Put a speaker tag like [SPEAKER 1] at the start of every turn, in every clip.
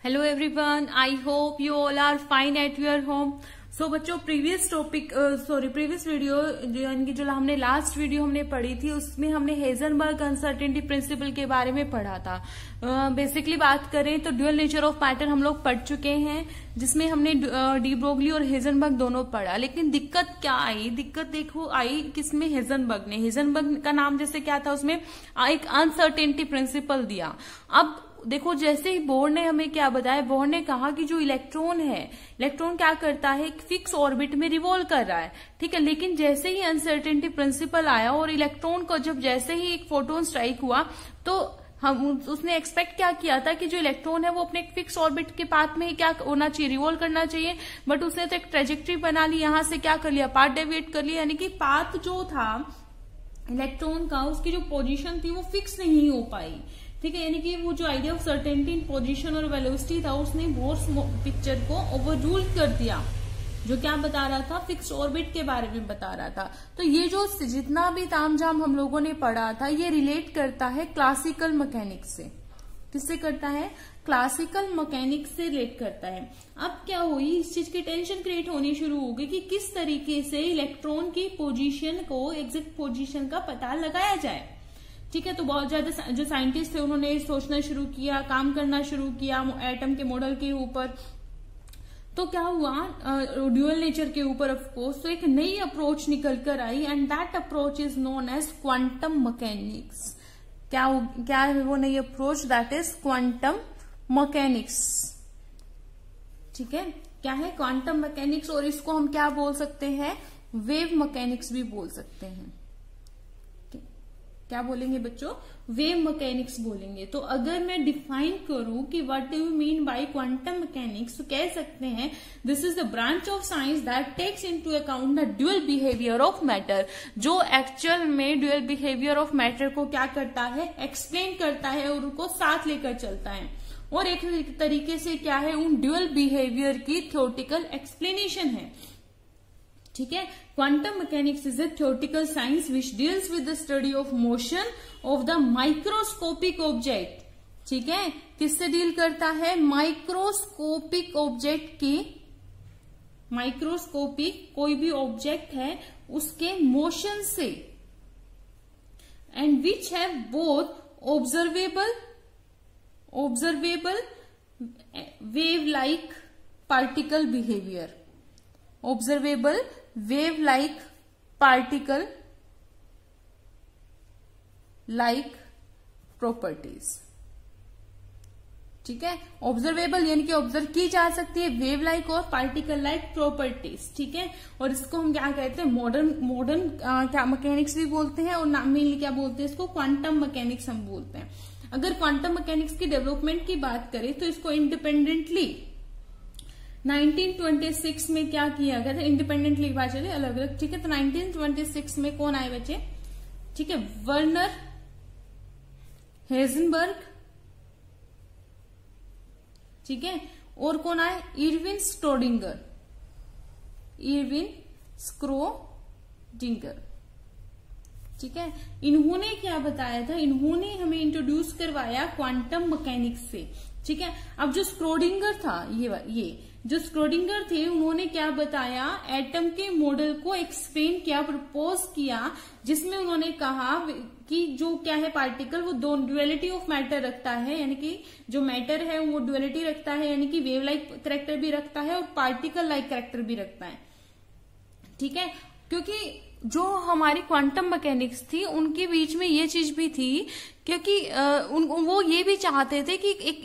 [SPEAKER 1] Hello everyone, I hope you all are fine at your home. So बच्चों previous video यानी कि जो हमने लास्ट वीडियो हमने पढ़ी थी उसमें हमने हेजनबर्ग अनसर्टेनिटी प्रिंसिपल के बारे में पढ़ा था। बेसिकली बात करें तो ड्यूअल नेचर ऑफ मैटर हम लोग पढ़ चुके हैं, जिसमें हमने डी ब्रोगली और हेजनबर्ग दोनों पढ़ा। लेकिन दिक्कत क्या आई? दिक्कत देखो आई किसमें? हेजनबर्ग का नाम जैसे क्या था, उसमें एक अनसर्टेनिटी प्रिंसिपल दिया। अब देखो जैसे ही बोर्ड ने हमें क्या बताया, बोर्ड ने कहा कि जो इलेक्ट्रॉन है, इलेक्ट्रॉन क्या करता है, एक फिक्स ऑर्बिट में रिवॉल्व कर रहा है, ठीक है। लेकिन जैसे ही अनसर्टेनिटी प्रिंसिपल आया और इलेक्ट्रॉन को जब जैसे ही एक फोटोन स्ट्राइक हुआ तो उसने एक्सपेक्ट क्या किया था कि जो इलेक्ट्रॉन है वो अपने एक फिक्स ऑर्बिट के पाथ में ही क्या होना चाहिए, रिवॉल्व करना चाहिए। बट उसने तो एक ट्रेजेक्ट्री बना ली, यहां से क्या कर लिया, पाथ डेविएट कर लिया, यानी कि पाथ जो था इलेक्ट्रॉन का, उसकी जो पोजीशन थी वो फिक्स नहीं हो पाई, ठीक है। यानी कि वो जो idea of certainty in position और वेलोसिटी था, उसने बोर्स पिक्चर को ओवररूल कर दिया, जो क्या बता रहा था, फिक्स ऑर्बिट के बारे में बता रहा था। तो ये जो जितना भी तामझाम हम लोगों ने पढ़ा था, ये रिलेट करता है क्लासिकल मैकेनिक्स से। किससे करता है? क्लासिकल मैकेनिक्स से रिलेट करता है। अब क्या हुई, इस चीज की टेंशन क्रिएट होनी शुरू हो गई कि किस तरीके से इलेक्ट्रॉन की पोजीशन को, एग्जैक्ट पोजीशन का पता लगाया जाए, ठीक है। तो बहुत ज्यादा जो साइंटिस्ट थे उन्होंने सोचना शुरू किया, काम करना शुरू किया एटम के मॉडल के ऊपर। तो क्या हुआ, ड्यूअल नेचर के ऊपर ऑफ कोर्स, तो एक नई अप्रोच निकल कर आई and that approach is known as quantum mechanics. क्या है वो नई approach? That is quantum mechanics, ठीक है। क्या है? Quantum mechanics. और इसको हम क्या बोल सकते हैं? वेव मैकेनिक्स भी बोल सकते हैं। क्या बोलेंगे बच्चों? वेव मैकेनिक्स बोलेंगे। तो अगर मैं डिफाइन करूं कि what do you mean by quantum mechanics, तो कह सकते हैं this is the branch of science that takes into account the dual behaviour of matter. जो एक्चुअल में ड्यूअल बिहेवियर ऑफ मैटर को क्या करता है, एक्सप्लेन करता है और उनको साथ लेकर चलता है, और एक तरीके से क्या है, उन ड्यूअल बिहेवियर की थ्योरेटिकल एक्सप्लेनेशन है, ठीक है। Quantum mechanics is a theoretical science which deals with the study of motion of the microscopic object, ठीक है। किससे डील करता है? माइक्रोस्कोपिक ऑब्जेक्ट की, माइक्रोस्कोपिक कोई भी ऑब्जेक्ट है उसके मोशन से, and which have both observable wave like particle behaviour, observable wave like particle like properties, ठीक है। ऑब्जर्वेबल यानी कि ऑब्जर्व की जा सकती है, वेव लाइक और पार्टिकल लाइक प्रॉपर्टीज, ठीक है। और इसको हम क्या कहते हैं? मॉडर्न क्या मैकेनिक्स भी बोलते हैं, और मेनली क्या बोलते हैं इसको? क्वांटम मैकेनिक्स हम बोलते हैं। अगर क्वांटम मैकेनिक्स की डेवलपमेंट की बात करें तो इसको इंडिपेंडेंटली 1926 में क्या किया गया था? इंडिपेंडेंटली बात चले अलग अलग, ठीक है। तो 1926 में कौन आए बच्चे? ठीक है, वर्नर हेजनबर्ग, ठीक है। और कौन आए? इरविन स्क्रोडिंगर, ठीक है। इन्होंने क्या बताया था? इन्होंने हमें इंट्रोड्यूस करवाया क्वांटम मैकेनिक्स से, ठीक है। अब जो स्क्रोडिंगर था, ये जो स्क्रोडिंगर थे, उन्होंने क्या बताया? एटम के मॉडल को एक्सप्लेन किया, प्रपोज किया, जिसमें उन्होंने कहा कि जो क्या है पार्टिकल, वो दो ड्यूअलिटी ऑफ मैटर रखता है, यानी कि जो मैटर है वो ड्यूअलिटी रखता है, यानी कि वेव लाइक कैरेक्टर भी रखता है और पार्टिकल लाइक कैरेक्टर भी रखता है, ठीक है। क्योंकि जो हमारी क्वांटम मैकेनिक्स थी उनके बीच में ये चीज भी थी, क्योंकि वो ये भी चाहते थे कि एक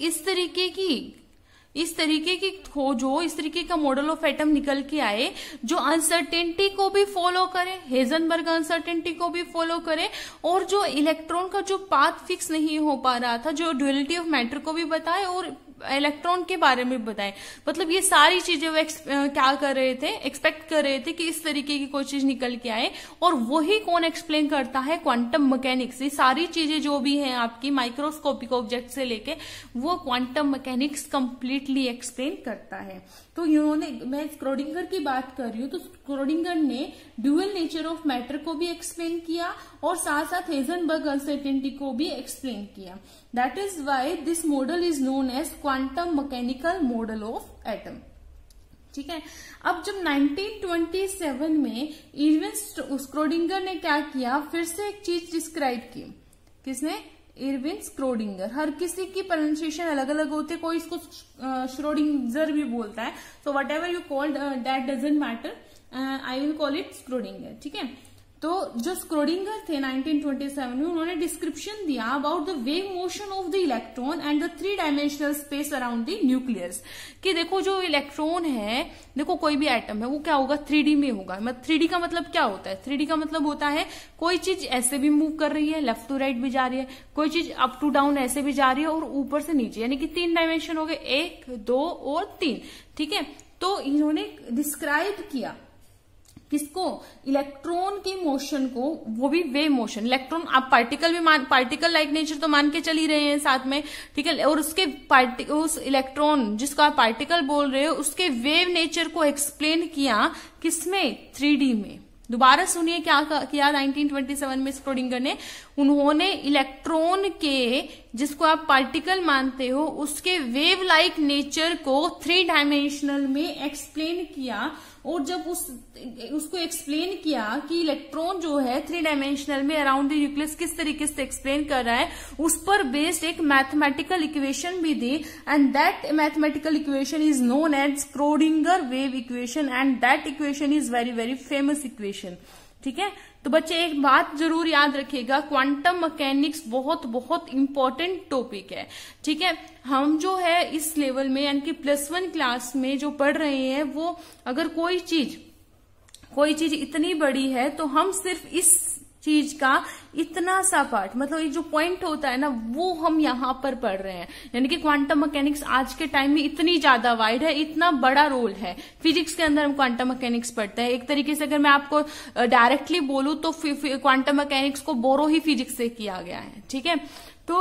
[SPEAKER 1] इस तरीके की खोजो, इस तरीके का मॉडल ऑफ एटम निकल के आए जो अनसर्टेनिटी को भी फॉलो करे, हेजनबर्ग अनसर्टेनिटी को भी फॉलो करे, और जो इलेक्ट्रॉन का जो पाथ फिक्स नहीं हो पा रहा था, जो ड्यूअलिटी ऑफ मैटर को भी बताए और इलेक्ट्रॉन के बारे में बताएं। मतलब ये सारी चीजें वो क्या कर रहे थे, एक्सपेक्ट कर रहे थे कि इस तरीके की कोई चीज निकल के आए, और वही कौन एक्सप्लेन करता है? Quantum mechanics. ये सारी चीजें जो भी हैं आपकी माइक्रोस्कोपिक ऑब्जेक्ट से लेके, वो क्वांटम मैकेनिक्स कंप्लीटली एक्सप्लेन करता है। तो इन्होंने, मैं स्क्रोडिंगर की बात कर रही हूँ, तो स्क्रोडिंगर ने ड्यूअल नेचर ऑफ मैटर को भी एक्सप्लेन किया और साथ साथ हेजनबर्ग अनसर्टेनिटी को भी एक्सप्लेन किया। That is why this model is known as quantum mechanical model of atom. ठीक है, अब जब 1927 में इरविन स्क्रोडिंगर ने क्या किया, फिर से एक चीज डिस्क्राइब की। किसने? Irwin Schrödinger. हर किसी की प्रोनाउंसिएशन अलग अलग होते, कोई इसको श्रोडिंगर भी बोलता है, तो what ever you called that doesn't matter, I will call it Schrödinger. ठीक है, तो जो स्क्रोडिंगर थे 1927 में, उन्होंने डिस्क्रिप्शन दिया about the wave motion of the electron and the 3 dimensional space around the nucleus. कि देखो जो इलेक्ट्रॉन है, देखो कोई भी एटम है वो क्या होगा, 3D में होगा। 3D का मतलब क्या होता है? 3D का मतलब होता है कोई चीज ऐसे भी मूव कर रही है, लेफ्ट टू राइट भी जा रही है, कोई चीज अप टू डाउन ऐसे भी जा रही है, और ऊपर से नीचे, यानी कि 3 डायमेंशन हो गए, 1, 2 और 3। ठीक है, तो इन्होंने डिस्क्राइब किया किसको? इलेक्ट्रॉन की मोशन को, वो भी वेव मोशन। इलेक्ट्रॉन आप पार्टिकल भी पार्टिकल लाइक नेचर तो मान के चल ही रहे हैं साथ में, ठीक है, और उसके उस इलेक्ट्रॉन जिसको आप पार्टिकल बोल रहे हो, उसके वेव नेचर को एक्सप्लेन किया किसमें? 3D में। दोबारा सुनिए क्या किया 1927 में स्क्रोडिंगर ने। उन्होंने इलेक्ट्रॉन के, जिसको आप पार्टिकल मानते हो, उसके वेव लाइक नेचर को 3 डायमेंशनल में एक्सप्लेन किया। और जब उसको एक्सप्लेन किया कि इलेक्ट्रॉन जो है 3 डायमेंशनल में अराउंड द न्यूक्लियस किस तरीके से एक्सप्लेन कर रहा है, उस पर बेस्ड एक मैथमेटिकल इक्वेशन भी दी, and that mathematical equation is known as Schrodinger wave equation, and that equation is very very famous equation. ठीक है, तो बच्चे एक बात जरूर याद रखिएगा, क्वांटम मैकेनिक्स बहुत बहुत इंपॉर्टेंट टॉपिक है। ठीक है, हम जो है इस लेवल में यानी कि +1 क्लास में जो पढ़ रहे हैं, वो अगर कोई चीज इतनी बड़ी है तो हम सिर्फ इस चीज का इतना सा पार्ट, मतलब एक जो पॉइंट होता है ना, वो हम यहाँ पर पढ़ रहे हैं। यानी कि क्वांटम मैकेनिक्स आज के टाइम में इतनी ज्यादा वाइड है, इतना बड़ा रोल है। फिजिक्स के अंदर हम क्वांटम मैकेनिक्स पढ़ते हैं। एक तरीके से अगर मैं आपको डायरेक्टली बोलूं तो क्वांटम मैकेनिक्स को बोरो ही फिजिक्स से किया गया है। ठीक है, तो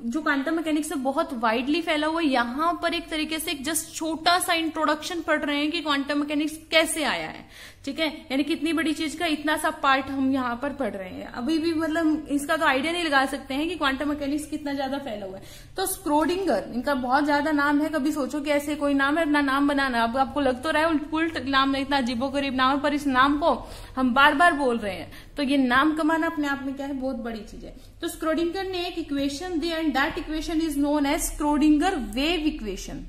[SPEAKER 1] जो क्वांटम मैकेनिक्स है बहुत वाइडली फैला हुआ है। यहाँ पर एक तरीके से एक जस्ट छोटा सा इंट्रोडक्शन पढ़ रहे हैं कि क्वांटम मैकेनिक्स कैसे आया है। ठीक है, यानी कि इतनी बड़ी चीज का इतना सा पार्ट हम यहाँ पर पढ़ रहे हैं। अभी भी मतलब इसका तो आइडिया नहीं लगा सकते हैं कि क्वांटम मैकेनिक्स कितना ज्यादा फैला हुआ है। तो स्क्रोडिंगर, इनका बहुत ज्यादा नाम है। कभी सोचो कि ऐसे कोई नाम है, अपना नाम बनाना। अब आपको लग तो रहा है उल्ट नाम, इतना अजीबोगरीब नाम है, पर इस नाम को हम बार बार बोल रहे हैं, तो ये नाम कमाना अपने आप में क्या है, बहुत बड़ी चीज है। तो स्क्रोडिंगर ने एक इक्वेशन दी, and that equation is known as Schrodinger wave equation.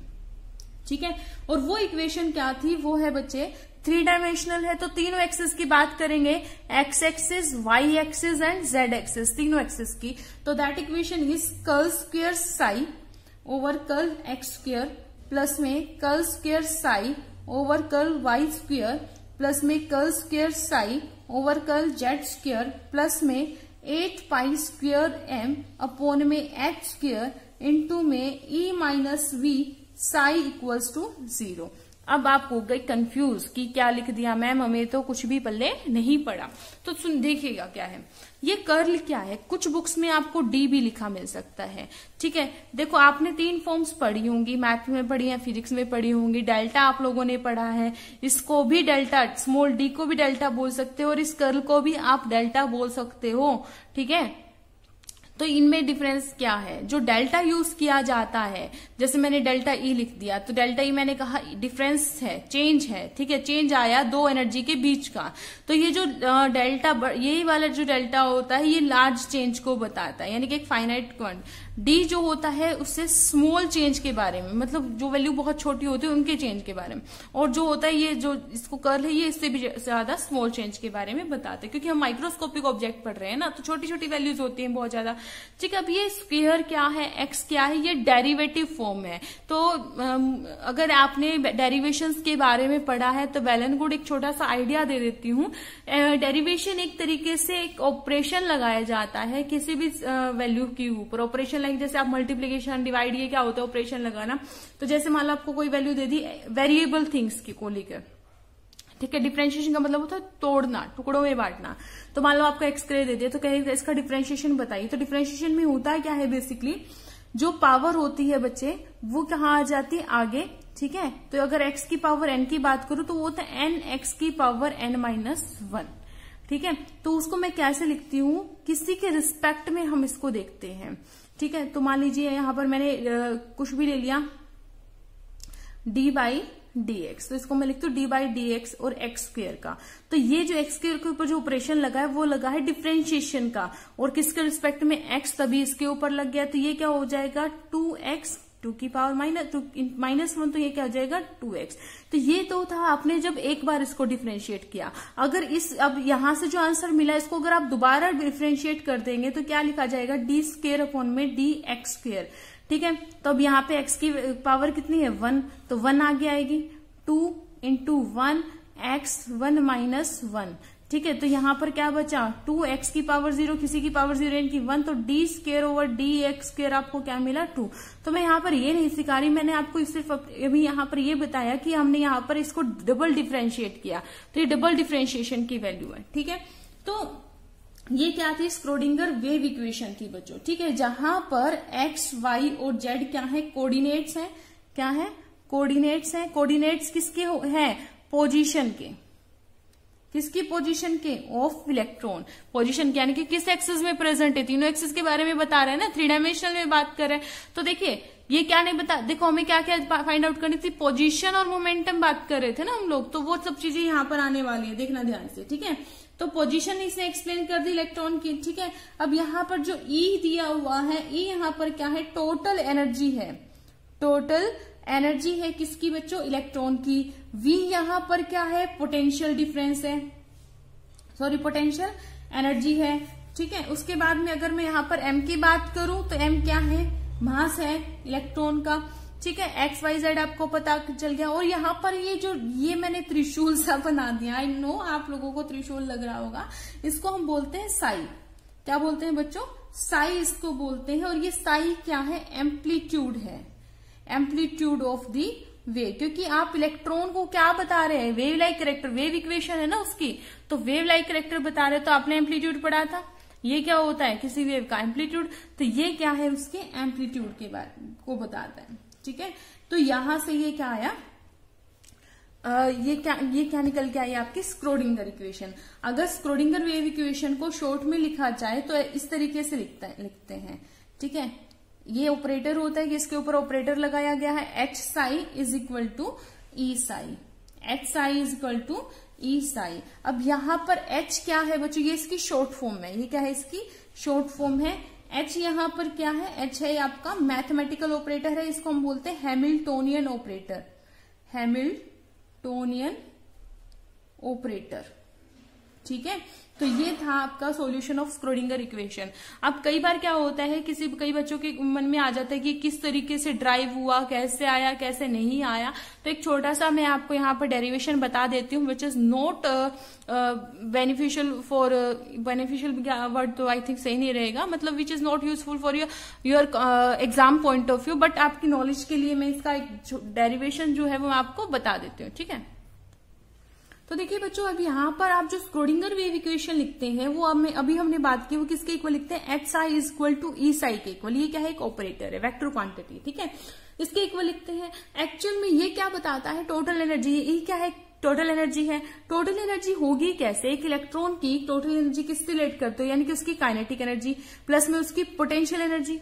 [SPEAKER 1] ठीक है, और वो इक्वेशन क्या थी? वो है बच्चे 3 डायमेंशनल है, तो तीनों एक्सिस की बात करेंगे, x axis, y axis and z axis, तीनों एक्सिस की। तो that equation is curl square psi over curl x square, plus में curl square psi over curl Y square, plus में curl square psi over curl Z square, plus में 8 pi square m upon में h square into में e minus we psi equals to 0। अब आप हो गए confuse कि क्या लिख दिया मैम, हमें तो कुछ भी पल्ले नहीं पड़ा। तो सुन देखिएगा क्या है ये कर्ल क्या है। कुछ बुक्स में आपको डी भी लिखा मिल सकता है। ठीक है, देखो आपने 3 फॉर्म्स पढ़ी होंगी, मैथ में पढ़ी है, फिजिक्स में पढ़ी होंगी। डेल्टा आप लोगों ने पढ़ा है, इसको भी डेल्टा, स्मॉल डी को भी डेल्टा बोल सकते हो, और इस कर्ल को भी आप डेल्टा बोल सकते हो। ठीक है, तो इनमें डिफरेंस क्या है? जो डेल्टा यूज किया जाता है, जैसे मैंने डेल्टा ई लिख दिया, तो डेल्टा ई मैंने कहा डिफरेंस है, चेंज है। ठीक है, चेंज आया 2 एनर्जी के बीच का। तो ये जो डेल्टा, यही वाला जो डेल्टा होता है, ये लार्ज चेंज को बताता है, यानी कि एक फाइनाइट क्वांटिटी। डी जो होता है उससे स्मॉल चेंज के बारे में, मतलब जो वैल्यू बहुत छोटी होती है उनके चेंज के बारे में। और जो होता है ये जो इसको कर्ल है, ये इससे भी ज्यादा स्मॉल चेंज के बारे में बताते हैं, क्योंकि हम माइक्रोस्कोपिक ऑब्जेक्ट पढ़ रहे हैं ना, तो छोटी छोटी वैल्यूज होती हैं बहुत ज्यादा। ठीक है, अब ये स्क्वायर क्या है, एक्स क्या है, ये डेरिवेटिव फॉर्म है। तो अगर आपने डेरिवेशंस के बारे में पढ़ा है तो वेल एंड गुड, एक छोटा सा आइडिया दे देती हूँ। डेरिवेशन एक तरीके से एक ऑपरेशन लगाया जाता है किसी भी वैल्यू के ऊपर। ऑपरेशन जैसे आप मल्टीप्लीकेशन, डिवाइड, ये क्या होता है ऑपरेशन लगाना। तो जैसे मान लो आपको कोई वैल्यू दे दी वेरिएबल थिंग्स की को लेकर। ठीक है, डिफरेंशिएशन का मतलब होता है तोड़ना, टुकड़ों में बांटना। तो मान लो आपको एक्स ग्रे दे दिया, तो कहेगा इसका डिफरेंशिएशन बताइए। तो डिफरेंशिएशन में होता है क्या है, बेसिकली जो पावर होती है बच्चे वो कहाँ आ जाती है, आगे। ठीक है, तो अगर एक्स की पावर एन की बात करूं तो वो होता है एन एक्स की पावर एन माइनस 1। ठीक है, तो उसको मैं कैसे लिखती हूँ, किसी के रिस्पेक्ट में हम इसको देखते हैं ठीक है। तो मान लीजिए यहाँ पर मैंने कुछ भी ले लिया d/dx, तो इसको मैं लिखती हूँ d/dx और x स्क्वायर का। तो ये जो x स्क्वायर के ऊपर जो ऑपरेशन लगा है वो लगा है डिफरेंशिएशन का, और किसके रिस्पेक्ट में x, तभी इसके ऊपर लग गया। तो ये क्या हो जाएगा 2x टू की पावर -1, तो ये क्या हो जाएगा 2x। तो ये तो था आपने जब एक बार इसको डिफरेंशिएट किया। अगर अब यहां से जो आंसर मिला इसको अगर आप दोबारा डिफरेंशिएट कर देंगे तो क्या लिखा जाएगा d²/dx²। ठीक है। तो अब यहाँ पे x की पावर कितनी है 1, तो 1 आगे आएगी, 2 × 1 x 1 - 1। ठीक है। तो यहाँ पर क्या बचा 2x की पावर 0, किसी की पावर 0 यानी कि 1, तो d²/dx² आपको क्या मिला 2। तो मैं यहाँ पर ये नहीं सिखा रही, मैंने आपको सिर्फ अभी यहाँ पर ये बताया कि हमने यहाँ पर इसको डबल डिफरेंशिएट किया, तो ये डबल डिफरेंशिएशन की वैल्यू है। ठीक है। तो ये क्या थी स्क्रोडिंगर वेव इक्वेशन थी बच्चों। ठीक है। जहां पर x, y और z क्या है कोऑर्डिनेट्स हैं। क्या है कोऑर्डिनेट्स हैं। कोऑर्डिनेट्स किसके हैं पोजीशन के, किसकी पोजीशन के ऑफ इलेक्ट्रॉन पोजीशन के, यानी कि किस एक्सिस में प्रेजेंट है। तीनों एक्सिस के बारे में बता रहे हैं ना, 3 डायमेंशनल में बात कर रहे हैं। तो देखिए ये क्या नहीं बता, देखो हमें क्या क्या फाइंड आउट करनी थी, पोजीशन और मोमेंटम बात कर रहे थे ना हम लोग, तो वो सब चीजें यहाँ पर आने वाली है, देखना ध्यान से। ठीक है। तो पोजीशन इसने एक्सप्लेन कर दी इलेक्ट्रॉन की। ठीक है। अब यहाँ पर जो E दिया हुआ है, E यहाँ पर क्या है टोटल एनर्जी है, टोटल एनर्जी है किसकी बच्चों इलेक्ट्रॉन की। V यहाँ पर क्या है पोटेंशियल डिफरेंस है, सॉरी पोटेंशियल एनर्जी है। ठीक है। उसके बाद में अगर मैं यहाँ पर M की बात करूं तो M क्या है मास है इलेक्ट्रॉन का। ठीक है। x, y, z आपको पता चल गया। और यहाँ पर ये मैंने त्रिशूल सा बना दिया, आई नो आप लोगों को त्रिशूल लग रहा होगा, इसको हम बोलते हैं साई। क्या बोलते हैं बच्चों साई इसको बोलते हैं। और ये साई क्या है एम्पलीट्यूड है, एम्पलीट्यूड ऑफ दी वेव, क्योंकि आप इलेक्ट्रॉन को क्या बता रहे हैं wave like character, wave equation है ना उसकी, तो वेव लाइक कैरेक्टर बता रहे, तो आपने एम्पलीट्यूड पढ़ा था। ये क्या होता है किसी वेव का एम्पलीट्यूड, तो ये क्या है उसके एम्पलीट्यूड के बारे को बताता है। ठीक है। तो यहां से ये क्या आया ये क्या निकल के आई आपकी स्क्रोडिंगर इक्वेशन। अगर स्क्रोडिंगर वेव इक्वेशन को शॉर्ट में लिखा जाए तो इस तरीके से लिखते हैं। ठीक है। ये ऑपरेटर होता है कि इसके ऊपर ऑपरेटर लगाया गया है h psi is equal to e psi, h psi is equal to e psi। अब यहां पर h क्या है बच्चों, ये इसकी शॉर्ट फॉर्म है, ये क्या है इसकी शॉर्ट फॉर्म है। h यहां पर क्या है h है आपका मैथमेटिकल ऑपरेटर है, इसको हम बोलते हैं हैमिल्टोनियन ऑपरेटर, हैमिल्टोनियन ऑपरेटर। ठीक है। तो ये था आपका सॉल्यूशन ऑफ स्क्रोडिंगर इक्वेशन। अब कई बार क्या होता है कई बच्चों के मन में आ जाता है कि किस तरीके से ड्राइव हुआ, कैसे आया कैसे नहीं आया। तो एक छोटा सा मैं आपको यहाँ पर डेरिवेशन बता देती हूँ, which is not beneficial for beneficial word तो आई थिंक सही नहीं रहेगा, मतलब which is not useful for your exam point of view, but आपकी नॉलेज के लिए मैं इसका एक डेरिवेशन जो है वो आपको बता देती हूँ। ठीक है। तो देखिए बच्चों अब यहाँ पर आप जो स्क्रोडिंगर वेव इक्वेशन लिखते हैं वो अभी हमने बात की वो किसके इक्वल लिखते हैं h psi is equal to e psi के इक्वल। ये क्या है एक ऑपरेटर है वेक्टर क्वांटिटी। ठीक है। इसके इक्वल लिखते हैं। एक्चुअल में ये क्या बताता है टोटल एनर्जी, ये क्या है टोटल एनर्जी है। टोटल एनर्जी होगी कैसे, एक इलेक्ट्रॉन की टोटल एनर्जी किससे रिलेट करते हो, यानी कि उसकी काइनेटिक एनर्जी प्लस में उसकी potential energy.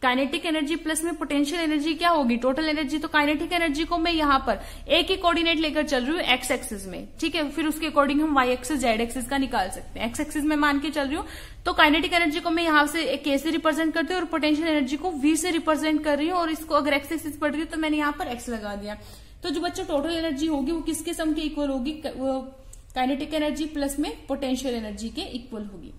[SPEAKER 1] Kinetic energy plus में पोटेंशियल एनर्जी क्या होगी टोटल एनर्जी। तो काइनेटिक एनर्जी को मैं यहाँ पर एक ही कोऑर्डिनेट लेकर चल रही हूँ एक्स एक्सिस में। ठीक है। फिर उसके अकॉर्डिंग हम वाई एक्सिस जेड एक्सिस का निकाल सकते हैं। एक्स एक्सिस में मान के चल रही हूँ तो काइनेटिक एनर्जी को मैं यहाँ से के से रिप्रेजेंट करती हूँ और पोटेंशियल एनर्जी को वी से रिप्रेजेंट कर रही हूँ, और इसको अगर एक्स एक्सिस पढ़ रही हूँ तो मैंने यहाँ पर एक्स लगा दिया। तो जो बच्चों टोटल एनर्जी होगी वो किसके सम के इक्वल होगी, वो काइनेटिक एनर्जी प्लस में पोटेंशियल एनर्जी के इक्वल होगी।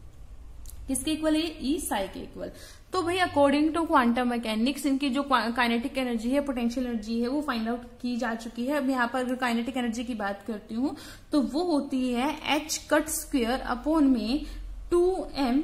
[SPEAKER 1] किसके इक्वल है ई साई के इक्वल। तो भाई अकॉर्डिंग टू क्वांटम मैकेनिक्स इनकी जो काइनेटिक एनर्जी है पोटेंशियल एनर्जी है वो फाइंड आउट की जा चुकी है। अब यहाँ पर अगर काइनेटिक एनर्जी की बात करती हूँ तो वो होती है h कट स्क्वायर अपॉन में 2m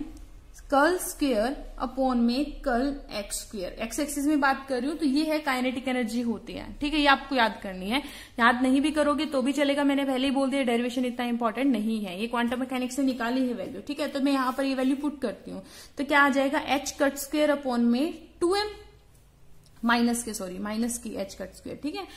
[SPEAKER 1] कर्ल स्क्वायर अपॉन में curl x square. X axis में बात कर रही हूँ तो ये है काइनेटिक एनर्जी होती है। ठीक है। ये आपको याद करनी है, याद नहीं भी करोगे तो भी चलेगा, मैंने पहले ही बोल दिया डेरिवेशन इतना इंपॉर्टेंट नहीं है, ये क्वांटम मैकेनिक्स से निकाली है वैल्यू। ठीक है। तो मैं यहाँ पर ये वैल्यू पुट करती हूँ तो क्या आ जाएगा h कट स्क्वायर अपॉन में 2m माइनस की h कट स्क्वायर। ठीक है।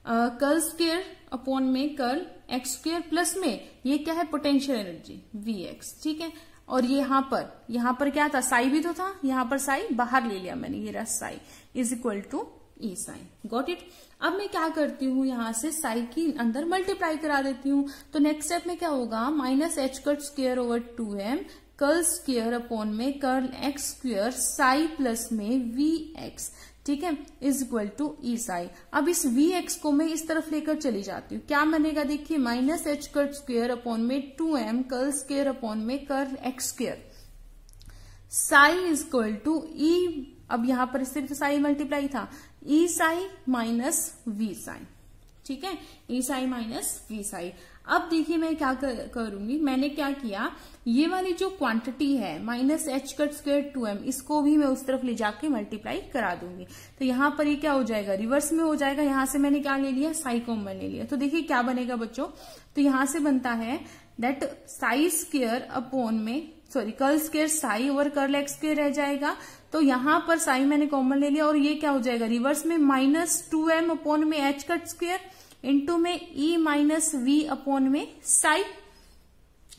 [SPEAKER 1] कर्ल स्क्वायर अपॉन में कर्ल एक्स स्क्वायर प्लस में ये क्या है पोटेंशियल एनर्जी Vx। ठीक है। और ये यहाँ पर क्या था, साई भी तो था, यहाँ पर साई बाहर ले लिया मैंने, ये रहा psi is equal to E sine. Got it. अब मैं क्या करती हूँ, यहां से साई की अंदर मल्टीप्लाई करा देती हूँ। तो नेक्स्ट स्टेप में क्या होगा, minus h cut square over 2m curl square upon में curl x square psi plus में वी एक्स, ठीक है, is equal to e psi. अब इस वी एक्स को मैं इस तरफ लेकर चली जाती हूँ, क्या बनेगा देखिए, minus h cut square upon में 2m कर्ल स्क्वायर अपॉन में curl x square psi is equal to e, अब यहां पर इससे तो साई मल्टीप्लाई था, e psi minus we psi, ठीक है, e psi minus we psi. अब देखिए मैं क्या करूंगी, मैंने क्या किया, ये वाली जो क्वांटिटी है minus h cut square 2m, इसको भी मैं उस तरफ ले जाके मल्टीप्लाई करा दूंगी। तो यहां पर ये क्या हो जाएगा, रिवर्स में हो जाएगा। यहां से मैंने क्या ले लिया, साई कॉमन ले लिया। तो देखिए क्या बनेगा बच्चों, तो यहां से बनता है दैट साई स्क्वायर अपॉन में curl square psi over curl x square रह जाएगा। तो यहां पर साई मैंने कॉमन ले लिया और ये क्या हो जाएगा, रिवर्स में माइनस 2m अपॉन में एच कट स्क्वायर इंटू में ई माइनस वी अपॉन में साई।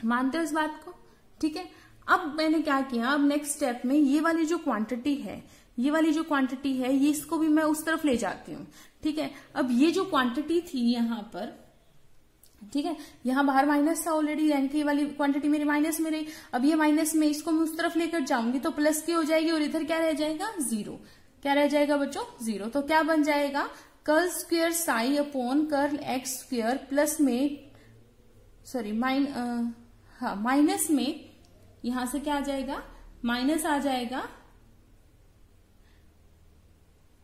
[SPEAKER 1] मानते हो इस बात को, ठीक है। अब मैंने क्या किया, अब नेक्स्ट स्टेप में ये वाली जो क्वांटिटी है, ये इसको भी मैं उस तरफ ले जाती हूँ, ठीक है। अब ये जो क्वांटिटी थी यहाँ पर, ठीक है, यहां बाहर माइनस था ऑलरेडी, यानी कि ये वाली क्वांटिटी मेरी माइनस में रही। अब ये माइनस में इसको मैं उस तरफ लेकर जाऊंगी तो प्लस की हो जाएगी और इधर क्या रह जाएगा, जीरो। क्या रह जाएगा बच्चों, जीरो। तो क्या बन जाएगा, curl square psi upon curl x square plus में माइनस में यहां से क्या आ जाएगा, माइनस आ जाएगा।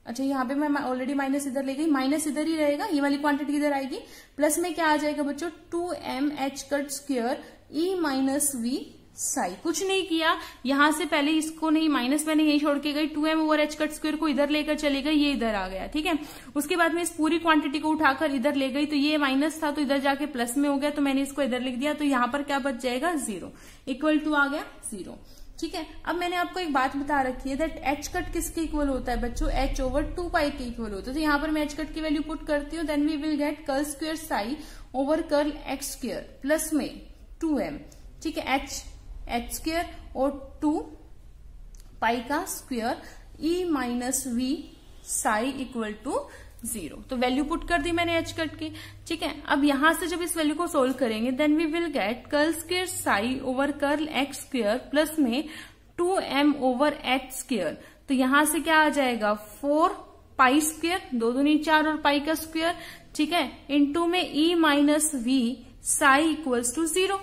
[SPEAKER 1] अच्छा यहाँ पे मैं ऑलरेडी माइनस इधर ले गई, माइनस इधर ही रहेगा, ये वाली क्वांटिटी इधर आएगी। प्लस में क्या आ जाएगा बच्चों, 2m H cut square E minus we psi. कुछ नहीं किया, यहां से पहले इसको नहीं, माइनस मैंने यही छोड़ के गई, 2m over H cut square को इधर लेकर चले गई, ये इधर आ गया, ठीक है। उसके बाद में इस पूरी क्वांटिटी को उठाकर इधर ले गई, तो ये माइनस था तो इधर जाके प्लस में हो गया, तो मैंने इसको इधर लिख दिया। तो यहाँ पर क्या बच जाएगा, जीरो, इक्वल टू आ गया जीरो, ठीक है। अब मैंने आपको एक बात बता रखी है दैट एच कट किसके इक्वल होता है बच्चों, h ओवर 2 पाई के इक्वल होता है। तो यहाँ पर मैं एच कट की वैल्यू पुट करती हूँ, then we will get curl square psi over curl x square plus में 2m, ठीक है, एच स्क्वायर और 2 पाई का square E minus we psi equal to zero. तो वैल्यू पुट कर दी मैंने एच कट की, ठीक है। अब यहां से जब इस वैल्यू को सोल्व करेंगे then we will get curl square psi over curl x square plus में 2m ओवर एच स्क्वायर। तो यहां से क्या आ जाएगा, 4 पाई स्क्वायर, 2 दूनी 4 और पाई का स्क्वायर, ठीक है, इंटू में e minus we psi equals to zero,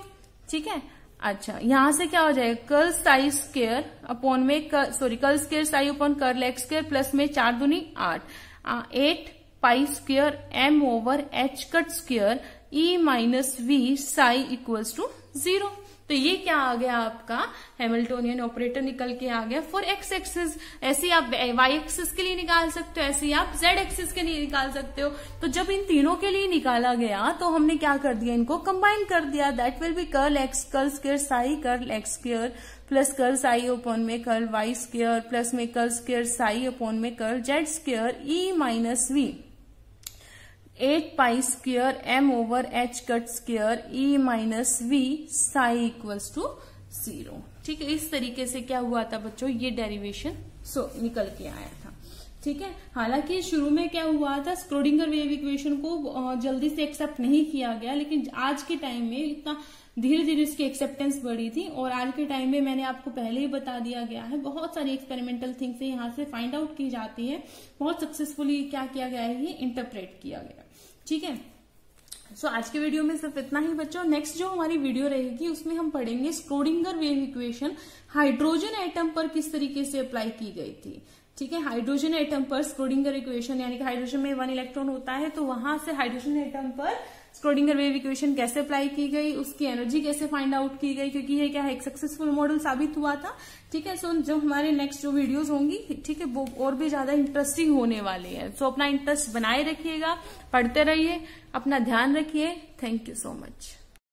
[SPEAKER 1] ठीक है। अच्छा यहां से क्या हो जाएगा, कर्ल साई स्क्वायर अपॉन में curl square psi upon curl x square plus में 4 दूनी 8 pi square m over H cut square E minus we psi equals to zero. तो ये क्या आ गया, आपका हैमिल्टोनियन ऑपरेटर निकल के आ गया फॉर एक्स एक्सिस। ऐसे आप वाई एक्सिस के लिए निकाल सकते हो, ऐसे आप जेड एक्सिस के लिए निकाल सकते हो। तो जब इन तीनों के लिए निकाला गया तो हमने क्या कर दिया, इनको कंबाइन कर दिया। That will be curl X curl square psi curl x square plus curl psi upon में कर्ल वाई स्क्वायर प्लस में कर्ल स्क्वायर साई अपॉन में curl Z square E minus V 8 pi square m over H cut square E minus we psi equals to zero, ठीक है। इस तरीके से क्या हुआ था बच्चों, ये डेरिवेशन निकल के आया था, ठीक है। हालांकि शुरू में क्या हुआ था, स्क्रोडिंगर वेव इक्वेशन को जल्दी से एक्सेप्ट नहीं किया गया, लेकिन आज के टाइम में इतना धीरे धीरे इसकी एक्सेप्टेंस बढ़ी थी। और आज के टाइम में मैंने आपको पहले ही बता दिया गया है, बहुत सारी एक्सपेरिमेंटल थिंग्स यहाँ से फाइंड आउट की जाती है, बहुत सक्सेसफुली क्या किया गया है, ये इंटरप्रेट किया गया, ठीक है। सो आज के वीडियो में सिर्फ इतना ही बच्चों। नेक्स्ट जो हमारी वीडियो रहेगी उसमें हम पढ़ेंगे Schrödinger wave equation hydrogen atom पर किस तरीके से अप्लाई की गई थी, ठीक है। हाइड्रोजन एटम पर स्क्रोडिंगर इक्वेशन, यानी कि हाइड्रोजन में 1 इलेक्ट्रॉन होता है, तो वहां से हाइड्रोजन एटम पर स्क्रोडिंगर वेव इक्वेशन कैसे अप्लाई की गई, उसकी एनर्जी कैसे फाइंड आउट की गई, क्योंकि ये क्या है, एक सक्सेसफुल मॉडल साबित हुआ था, ठीक है। सो जो हमारे नेक्स्ट जो वीडियोस होंगी, ठीक है, वो और भी ज्यादा इंटरेस्टिंग होने वाले हैं। सो अपना इंटरेस्ट बनाए रखिएगा, पढ़ते रहिए, अपना ध्यान रखिए। Thank you so much.